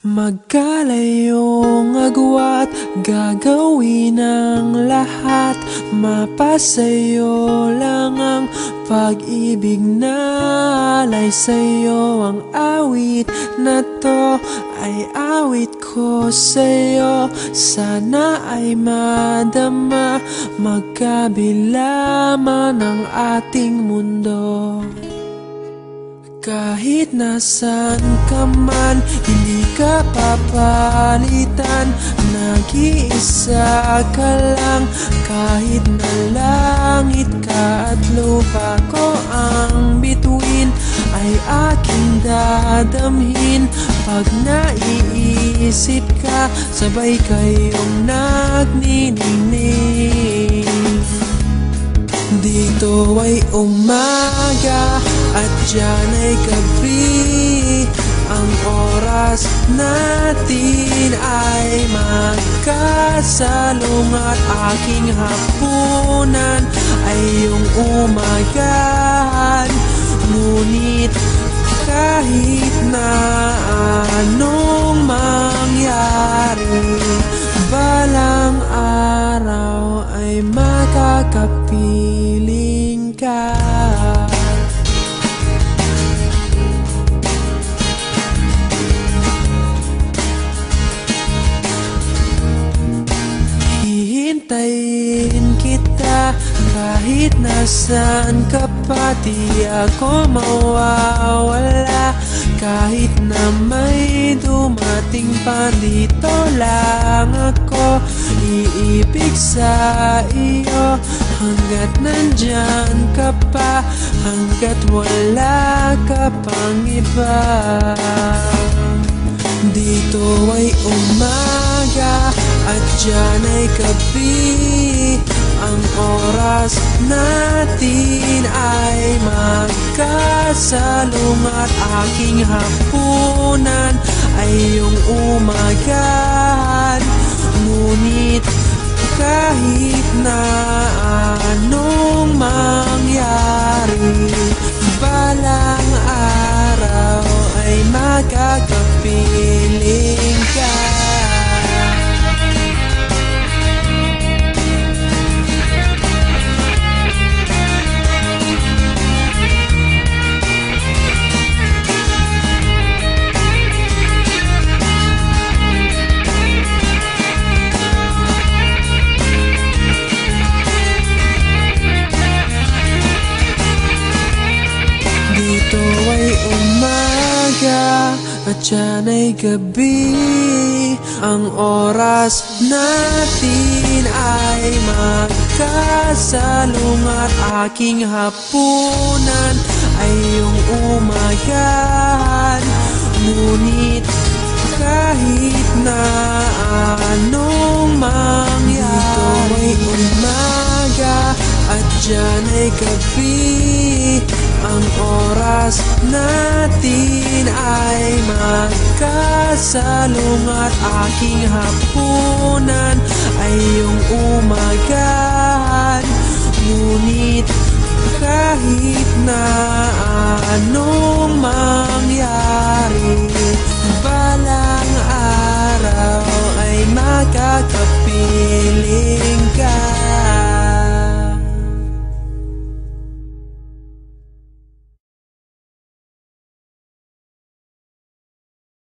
Magkalayong agwat, gagawin ang lahat. Mapasayo lang ang pag-ibig na alay sa'yo. Ang awit na to ay awit ko sa'yo. Sana ay madama, magkabila man ang ating mundo. Kahit nasan ka man, hindi ka papalitan. Nag-iisa ka lang, kahit na langit ka at lupa ko ang bituin, ay aking dadamhin. Pag naiisip ka, sabay kayong nagniningning. Dito ay umaga at diyan ay gabi. Ang oras natin ay magkasalungat. Aking hapunan ay iyong umagahan. Ngunit kahit na anong mangyari, balang araw ay makakapiling ka. Hihintayin kita kahit nasaan ka pa. Di ako mawawala kahit na may dumating pa. Dito lang ako iibig sa iyo hanggat nandyan ka pa, hanggat wala ka pang iba. Dito ay umaga at diyan ay gabi. Ang oras natin ay magkasalungat. Aking hapunan ay iyong umagahan. Ngunit kahit na anong mangyari, balang araw ay makakapiling ka. Dito ay umaga at diyan ay gabi. Ang oras natin ay magkasalungat. Aking hapunan ay iyong umagahan. Ngunit kahit na anong mangyari, dito ay umaga at diyan ay gabi. Ang oras natin ay magkasalungat. Aking hapunan ay iyong umagahan.